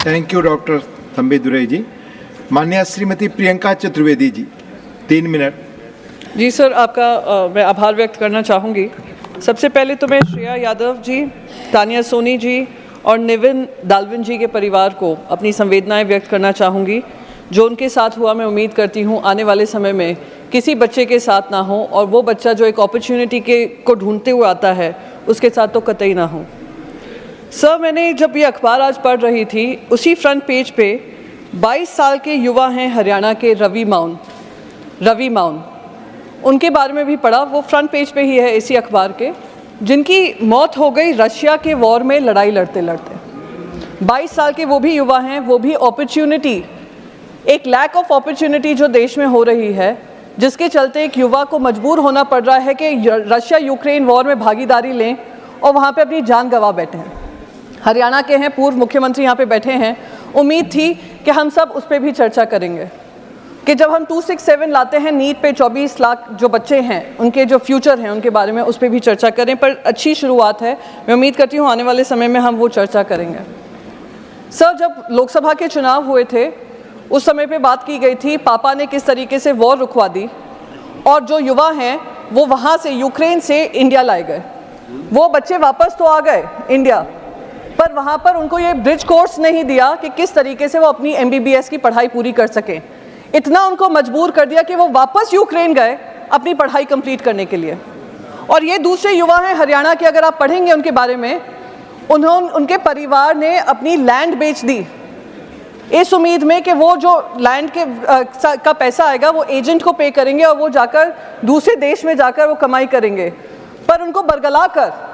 Thank you doctor Thambidurai जी। माननीय Shrimati Priyanka Chaturvedi ji, 3 minute. जी sir, आपका मैं आभार व्यक्त करना चाहूँगी। सबसे पहले तो मैं श्रेया यादव जी, तानिया सोनी जी और निविन दालविन जी के परिवार को अपनी संवेदनाएं व्यक्त करना चाहूँगी। जो उनके साथ हुआ, मैं उम्मीद करती हूँ आने वाले समय में किसी बच्चे के साथ ना हो, और वो बच्चा जो एक अपॉर्चुनिटी को ढूंढते हुए आता है उसके साथ तो कतई ना हो। सर, मैंने जब ये अखबार आज पढ़ रही थी, उसी फ्रंट पेज पे 22 साल के युवा हैं हरियाणा के रवि माउन, उनके बारे में भी पढ़ा। वो फ्रंट पेज पे ही है इसी अखबार के, जिनकी मौत हो गई रशिया के वॉर में लड़ाई लड़ते लड़ते। 22 साल के वो भी युवा हैं, वो भी अपॉर्चुनिटी, एक लैक ऑफ अपॉर्चुनिटी जो देश में हो रही है, जिसके चलते एक युवा को मजबूर होना पड़ रहा है कि रशिया यूक्रेन वॉर में भागीदारी लें और वहाँ पे अपनी जान गंवा बैठे हैं। हरियाणा के हैं, पूर्व मुख्यमंत्री यहाँ पे बैठे हैं। उम्मीद थी कि हम सब उस पर भी चर्चा करेंगे कि जब हम 267 लाते हैं नीट पे, 24 लाख जो बच्चे हैं उनके जो फ्यूचर हैं उनके बारे में उस पर भी चर्चा करें। पर अच्छी शुरुआत है, मैं उम्मीद करती हूँ आने वाले समय में हम वो चर्चा करेंगे। सर, जब लोकसभा के चुनाव हुए थे उस समय पे बात की गई थी पापा ने किस तरीके से वॉर रुकवा दी, और जो युवा हैं वो वहाँ से यूक्रेन से इंडिया लाए गए। वो बच्चे वापस तो आ गए इंडिया, पर वहाँ पर उनको ये ब्रिज कोर्स नहीं दिया कि किस तरीके से वो अपनी MBBS की पढ़ाई पूरी कर सकें। इतना उनको मजबूर कर दिया कि वो वापस यूक्रेन गए अपनी पढ़ाई कंप्लीट करने के लिए। और ये दूसरे युवा हैं हरियाणा के, अगर आप पढ़ेंगे उनके बारे में, उनके परिवार ने अपनी लैंड बेच दी इस उम्मीद में कि वो जो लैंड का पैसा आएगा वो एजेंट को पे करेंगे और वो जाकर दूसरे देश में जाकर वो कमाई करेंगे। पर उनको बरगला कर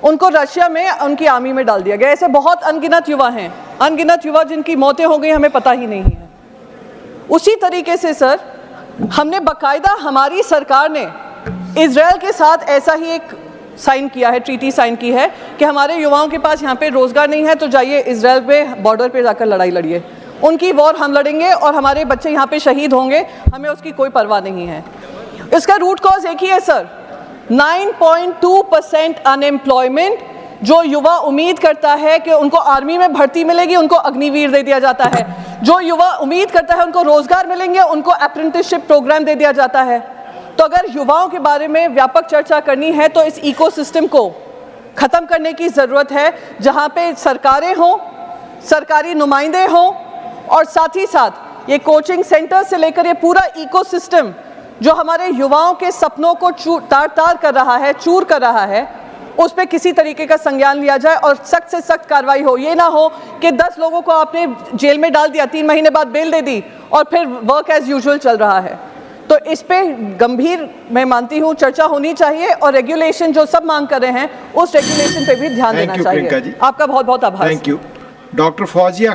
उनको रशिया में उनकी आर्मी में डाल दिया गया। ऐसे बहुत अनगिनत युवा हैं, अनगिनत युवा जिनकी मौतें हो गई हमें पता ही नहीं है। उसी तरीके से सर, हमने बाकायदा, हमारी सरकार ने इजराइल के साथ ऐसा ही एक साइन किया है, ट्रीटी साइन की है कि हमारे युवाओं के पास यहाँ पे रोजगार नहीं है तो जाइए इजराइल पे बॉर्डर पे जाकर लड़ाई लड़िए, उनकी वॉर हम लड़ेंगे और हमारे बच्चे यहाँ पे शहीद होंगे, हमें उसकी कोई परवाह नहीं है। इसका रूट कॉज एक ही है सर, 9.2% अनएम्प्लॉयमेंट। जो युवा उम्मीद करता है कि उनको आर्मी में भर्ती मिलेगी, उनको अग्निवीर दे दिया जाता है। जो युवा उम्मीद करता है उनको रोजगार मिलेंगे, उनको अप्रेंटिसशिप प्रोग्राम दे दिया जाता है। तो अगर युवाओं के बारे में व्यापक चर्चा करनी है तो इस इकोसिस्टम को खत्म करने की जरूरत है, जहां पे सरकारें हों, सरकारी नुमाइंदे हों, और साथ ही साथ ये कोचिंग सेंटर से लेकर ये पूरा इकोसिस्टम जो हमारे युवाओं के सपनों को तार-तार कर रहा है, चूर कर रहा है, उस पर किसी तरीके का संज्ञान लिया जाए और सख्त से सख्त कार्रवाई हो। ये ना हो कि 10 लोगों को आपने जेल में डाल दिया, 3 महीने बाद बेल दे दी और फिर वर्क एज यूजुअल चल रहा है। तो इस पे गंभीर, मैं मानती हूँ, चर्चा होनी चाहिए और रेगुलेशन जो सब मांग कर रहे हैं उस रेगुलेशन पे भी ध्यान देना चाहिए। आपका बहुत बहुत आभार। Thank you. डॉक्टर फौजिया।